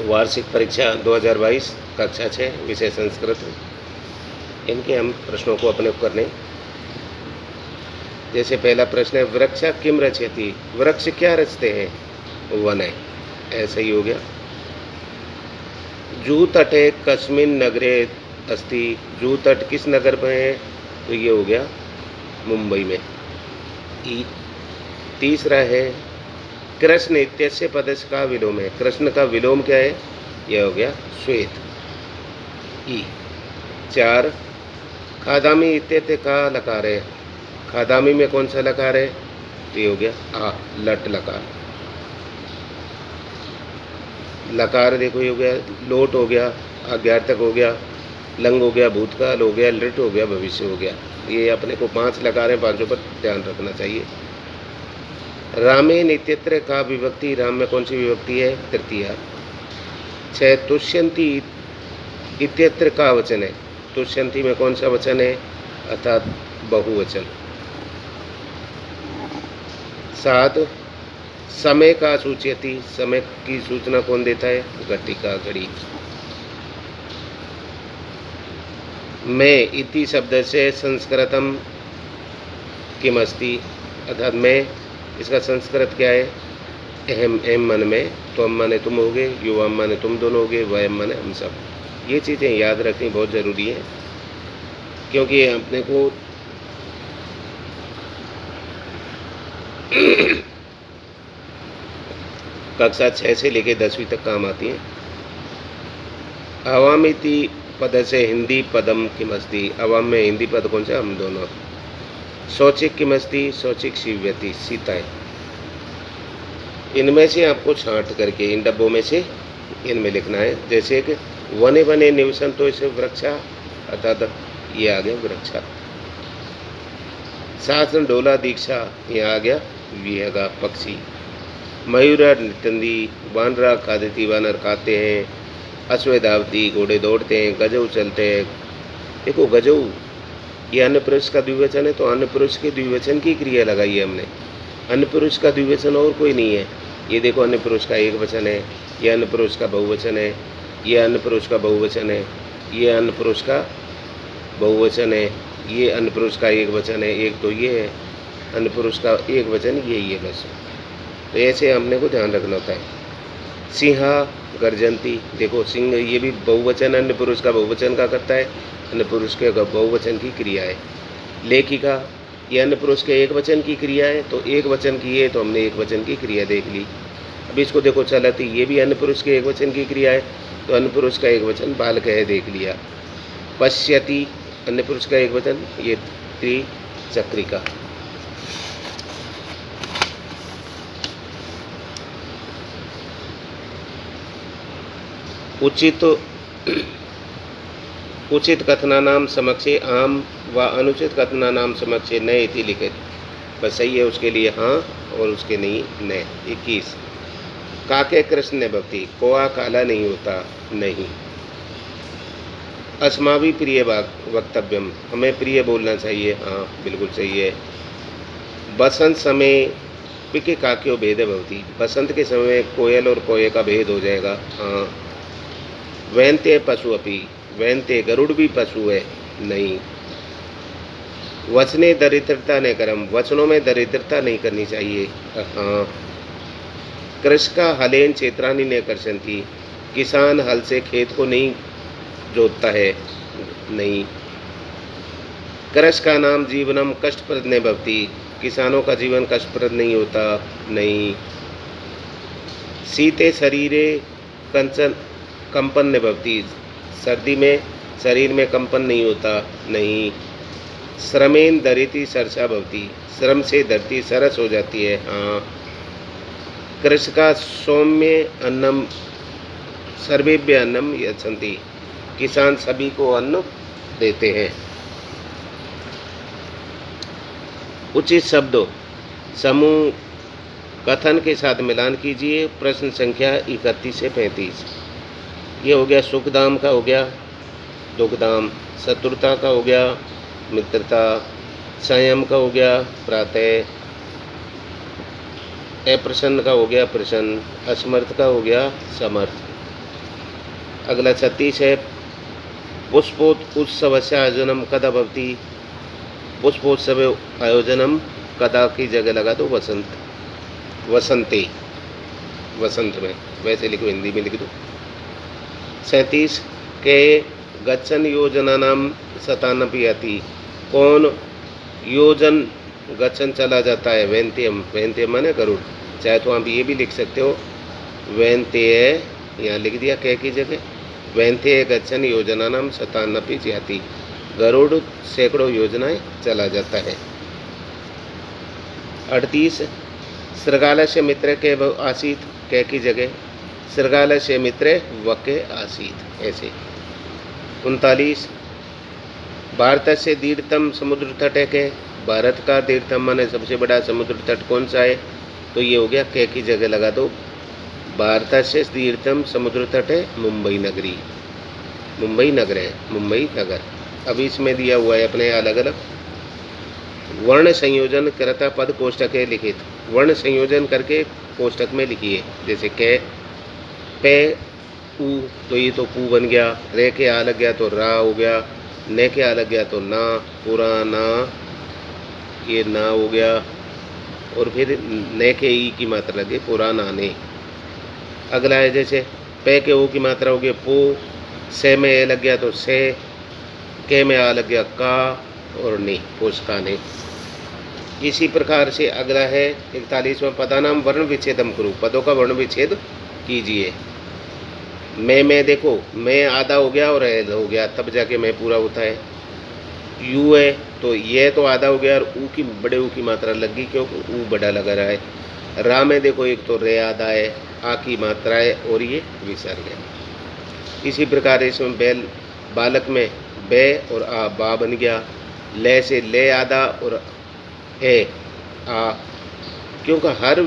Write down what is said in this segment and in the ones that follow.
वार्षिक परीक्षा 2022 कक्षा 6 विषय संस्कृत। इनके हम प्रश्नों को अपने करने। जैसे पहला प्रश्न है, वृक्षा किम रचयति, वृक्ष क्या रचते हैं? वन है, ऐसा ही हो गया। जू तटे कस्मिन नगरे अस्ति, जू तट किस नगर में है? तो ये हो गया मुंबई में। तीसरा है, कृष्ण इत्यस्य पदस्य का विलोम है, कृष्ण का विलोम क्या है? यह हो गया श्वेत। 4, खादामी इत्यस्य का लकार है, खादामी में कौन सा लकार है? तो ये हो गया आ, लट लकार। लकार देखो ये हो गया लोट, हो गया आज्ञार्थक, हो गया लंग, हो गया भूतकाल, हो गया लृट, हो गया भविष्य, हो गया। ये अपने को 5 लकार हैं, 5 पर ध्यान रखना चाहिए। रामे नित्यत्र का विभक्ति, राम में कौन सी विभक्ति है? तृतीया। 6, तुष्यंती इत्यत्र का वचन है, तुष्यंती में कौन सा वचन है? अर्थात बहुवचन। 7, समय का सूचयति, समय की सूचना कौन देता है? घटिका, घड़ी। मैं इति शब्द से संस्कृतम किमस्ति, अर्थात मैं, इसका संस्कृत क्या है? अहम, एम मन में, त्वम माने तुम हो गए, युवम माने तुम दोनों हो गए, वयम माने हम सब। ये चीज़ें याद रखनी बहुत ज़रूरी है, क्योंकि अपने को कक्षा 6 से लेकर 10वीं तक काम आती हैं। अवामिति पद से हिंदी पदम किमस्ति, अवाम में हिंदी पद कौन सा? हम दोनों। शौचिक किमस्ति, शौचिक शिव्यति, सीता है। इनमें से आपको छांट करके इन डब्बों में से इनमें लिखना है। जैसे कि वने वने निवसन, तो इसे वृक्षा, अर्थात ये आ गया वृक्षा। शासन डोला दीक्षा, ये आ गया विहगा, पक्षी। मयूरा नृत्यंदी, वानरा खादती, वानर खाते हैं। अश्वधावती, घोड़े दौड़ते हैं। गजऊ चलते हैं। देखो गजऊ ये अन्य पुरुष का द्विवचन है, तो अन्य पुरुष के द्विवचन की क्रिया लगाई है हमने। अन्य पुरुष का द्विवचन और कोई नहीं है। ये देखो अन्य पुरुष का एक वचन है, ये अन्य पुरुष का बहुवचन है, ये अन्य पुरुष का बहुवचन है, ये अन्य पुरुष का बहुवचन है, ये अन्य पुरुष का एक वचन है, एक तो ये है अन्य पुरुष का एक वचन, यही है बस। तो ऐसे हमने को ध्यान रखना होता है। सिंहा गर्जंती, देखो सिंह ये भी बहुवचन, अन्य पुरुष का बहुवचन का करता है, अन्य पुरुष के बहुवचन की क्रिया है। लेखिका ये अन्य पुरुष के एक वचन की क्रिया है, तो एक वचन की है, तो हमने एक वचन की क्रिया देख ली। अब इसको देखो चलती, ये भी अन्य पुरुष के एक वचन की क्रिया है, तो अन्य पुरुष का एक वचन बालक है, देख लिया। पश्यति अन्य पुरुष का एक वचन, ये त्रिचक्रिका। उचित कथनानाम समक्षे आम व अनुचित कथनानाम समक्षे न इति लिखित, बस सही है उसके लिए हाँ और उसके नहीं न। 21, काके कृष्ण ने भक्ति, कोआ काला नहीं होता, नहीं। अस्माभि प्रिय वक्तव्यम, हमें प्रिय बोलना चाहिए, हाँ बिल्कुल सही है। बसंत समय पिके काक्यो भेद भवती, बसंत के समय कोयल और कोये का भेद हो जाएगा, हाँ। वैनते पशु अपी, वैनते गरुड़ भी पशु है, नहीं। वचने दरिद्रता ने करम, वचनों में दरिद्रता नहीं करनी चाहिए, हाँ। कृष का हलेन क्षेत्रानी ने करसंती, किसान हल से खेत को नहीं जोतता है, नहीं। कृष का नाम जीवनम कष्टप्रद ने भवती, किसानों का जीवन कष्टप्रद नहीं होता, नहीं। शीते शरीरे कंचन कंपन ने भवती, सर्दी में शरीर में कंपन नहीं होता, नहीं। श्रमेन दरिति सरसा भवती, श्रम से धरती सरस हो जाती है, हाँ। कृष का सौम्य अन्नम सर्वेभ्य अन्नम यच्छन्ति, किसान सभी को अन्न देते हैं। उचित शब्दों समूह कथन के साथ मिलान कीजिए। प्रश्न संख्या 31 से 35। ये हो गया सुखदाम का, हो गया दुखदाम। शत्रुता का हो गया मित्रता। संयम का हो गया प्रातः। अप्रसन्न का हो गया प्रसन्न। असमर्थ का हो गया समर्थ। अगला 36 है पुष्पोत्सवस्य आयोजनम कदा भवति। पुष्पोत्सव आयोजनम कदा की जगह लगा दो वसंते, वसंत में, वैसे लिखो, हिंदी में लिख दो। 37 के गच्छन योजना नाम सतानपि अति। कौन योजन गच्छन चला जाता है? वैंत्यम, वैंत्यम माने गरुड़। चाहे तो आप ये भी लिख सकते हो वैंत्य, यहाँ लिख दिया कै की जगह। वैंत्य गच्छन योजना नाम सतानपि जाति। गरुड़ सैकड़ों योजनाएं चला जाता है। 38 सृगालस्य मित्र के आसीत, कै की जगह सृगालस्य मित्र वके आसीत, ऐसे। 39 भारत से दीर्घतम समुद्र तट है के। भारत का दीर्घतम माने सबसे बड़ा समुद्र तट कौन सा है? तो ये हो गया कै की जगह लगा दो। भारत से दीर्घतम समुद्र तट है मुंबई नगरी, मुंबई नगर है, मुंबई नगर। अब इसमें दिया हुआ है अपने अलग अलग वर्ण संयोजन करता पद कोष्टक है लिखित। वर्ण संयोजन करके कोष्टक में लिखिए। जैसे कै, पे, ऊ, तो ये तो पू बन गया। रे के आ लग गया तो रा हो गया। ने के आ लग गया तो ना, पुराना, ये ना हो गया। और फिर ने के ई की मात्रा लगे पुराना ने। अगला है जैसे पे के ओ की मात्रा हो गई पो, से में ए लग गया तो से, के में आ लग गया का, और ने, पोषका ने। इसी प्रकार से अगला है 41वां पदानाम वर्ण विच्छेदम करो। पदों का वर्ण विच्छेद कीजिए। मैं देखो, मैं आधा हो गया और ऐ हो गया, तब जाके मैं पूरा होता है। यू है तो ये तो आधा हो गया और ऊ की, बड़े ऊ की मात्रा लग गई क्योंकि ऊ बड़ा लगा रहा है। रा में देखो एक तो रे आधा है, आ की मात्रा है और ये विसर्ग है। इसी प्रकार इसमें बैल बालक में बे और आ बा बन गया। ले से ले आधा और ए आ, क्योंकि हर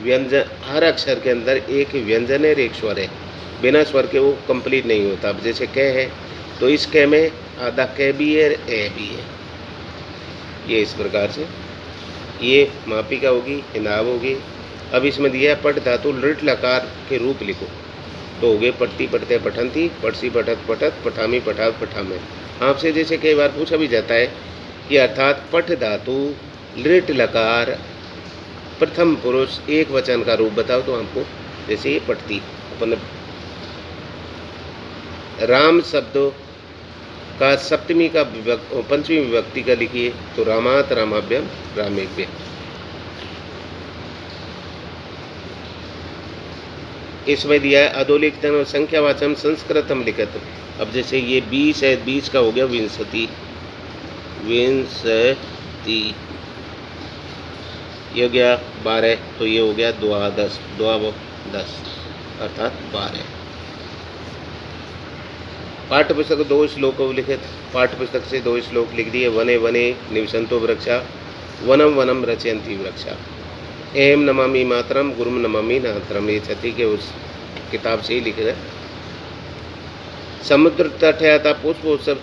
व्यंजन, हर अक्षर के अंदर एक व्यंजन है और एक स्वर है। बिना स्वर के वो कंप्लीट नहीं होता। अब जैसे कै है तो इस कै में आधा कै भी है, ए भी है। ये इस प्रकार से ये मापिका होगी, हिनाव होगी। अब इसमें दिया है पट धातु लृट लकार के रूप लिखो। तो हो गए पट्टी पटते पठंती, पटसी पठत पठत, पठामी पठाव पठामे। आपसे जैसे कई बार पूछा भी जाता है कि अर्थात पठ धातु लृट लकार प्रथम पुरुष एक वचन का रूप बताओ तो हमको, जैसे ये पठती। अपन राम शब्द का सप्तमी का पंचमी विभक्ति का लिखिए तो रामात रामाभ्यम रामेभ्य। इसमें दिया है अधोलिखितम और संख्यावाचम संस्कृतम लिखित। अब जैसे ये 20 है, 20 का हो गया विंशति, विंशति। ये हो गया 12 तो ये हो गया द्वादश, द्वादश अर्थात 12। पाठ्य पुस्तक 2 श्लोकों लिखित। पाठ्य पुस्तक से 2 श्लोक लिख दिए। वने वने निवसंतो वृक्षा, वनम वनम रचयन्ति वृक्षा। एम नमामि मातरम गुरुम नमामि नातरम। ये छठी के उस किताब से ही लिखे गए। समुद्र तट है अतः पुष्पोत्सव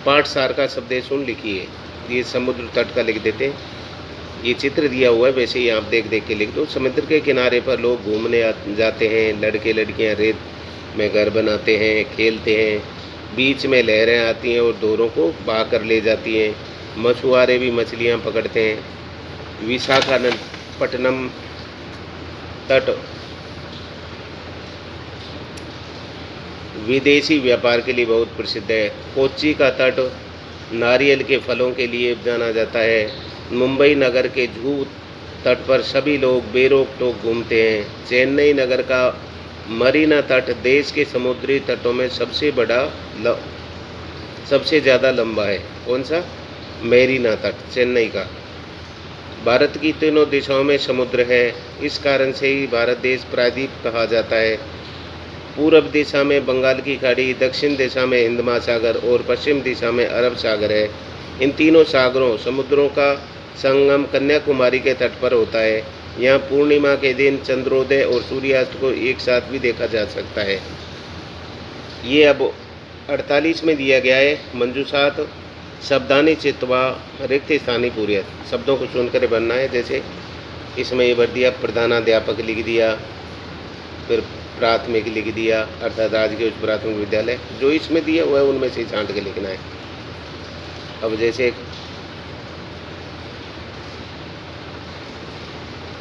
पाठसार का शब्द सुन लिखिए। ये समुद्र तट का लिख देते। ये चित्र दिया हुआ है, वैसे ही आप देख देख के लिख दो। समुद्र के किनारे पर लोग घूमने जाते हैं। लड़के लड़कियां रेत में घर बनाते हैं, खेलते हैं। बीच में लहरें आती हैं और दोनों को बहा कर ले जाती हैं। मछुआरे भी मछलियां पकड़ते हैं। विशाखापट्टनम तट विदेशी व्यापार के लिए बहुत प्रसिद्ध है। कोच्चि का तट नारियल के फलों के लिए जाना जाता है। मुंबई नगर के जुहू तट पर सभी लोग बेरोक टोक घूमते हैं। चेन्नई नगर का मरीना तट देश के समुद्री तटों में सबसे ज़्यादा लंबा है। कौन सा? मेरीना तट, चेन्नई का। भारत की तीनों दिशाओं में समुद्र है। इस कारण से ही भारत देश प्रायद्वीप कहा जाता है। पूर्व दिशा में बंगाल की खाड़ी, दक्षिण दिशा में हिंद महासागर और पश्चिम दिशा में अरब सागर है। इन तीनों सागरों समुद्रों का संगम कन्याकुमारी के तट पर होता है। यहाँ पूर्णिमा के दिन चंद्रोदय और सूर्यास्त को एक साथ भी देखा जा सकता है। ये अब 48 में दिया गया है। मंजूषात शब्दानी चित्वा रिक्त स्थानी पूर्यत। शब्दों को चुनकर बनना है। जैसे इसमें ये भर दिया प्रधानाध्यापक लिख दिया, फिर प्राथमिक लिख दिया, अर्थात राजकीय उच्च प्राथमिक विद्यालय जो इसमें दिया हुआ है उनमें से छांट के लिखना है। अब जैसे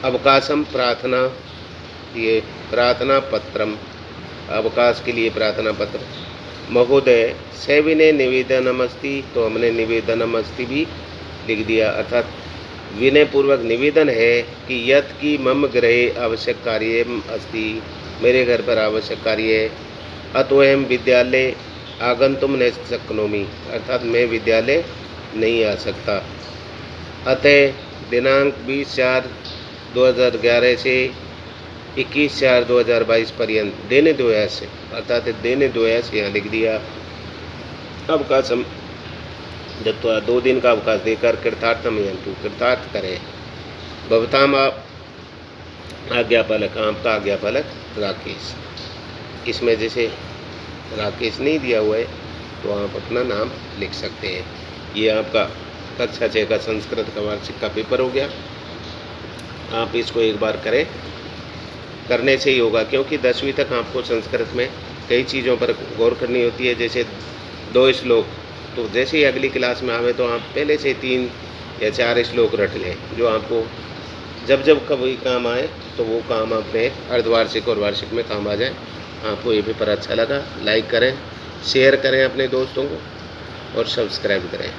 अवकाशम प्रार्थना, ये प्रार्थना पत्रम, अवकाश के लिए प्रार्थना पत्र। महोदय सविनय निवेदनमस्ति, तो हमने निवेदनमस्ति भी लिख दिया, अर्थात विनयपूर्वक निवेदन है कि यत् की मम गृहे आवश्यक कार्यम अस्ति, मेरे घर पर आवश्यक कार्य है। अतोऽहं विद्यालय आगन्तुम न शक्नोमि, अर्थात मैं विद्यालय नहीं आ सकता। अतः दिनांक 20/4/2011 से 21/4/2022 पर्यंत देने द्वयास, अर्थात देने द्वयास यहाँ लिख दिया। अवकाशम दत्वा, 2 दिन का अवकाश देकर कृतार्थम यंतु, कृतार्थ करें। भवताम आज्ञापालक, आपका आज्ञापालक राकेश। इसमें जैसे राकेश नहीं दिया हुआ है तो आप अपना नाम लिख सकते हैं। ये आपका कक्षा 6 का संस्कृत का वार्षिक का पेपर हो गया। आप इसको एक बार करें, करने से ही होगा, क्योंकि 10वीं तक आपको संस्कृत में कई चीज़ों पर गौर करनी होती है। जैसे 2 श्लोक, तो जैसे ही अगली क्लास में आवे तो आप पहले से 3 या 4 श्लोक रट लें, जो आपको जब जब कभी काम आए तो वो काम अपने अर्धवार्षिक और वार्षिक में काम आ जाए। आपको ये पेपर अच्छा लगा, लाइक करें, शेयर करें अपने दोस्तों को और सब्सक्राइब करें।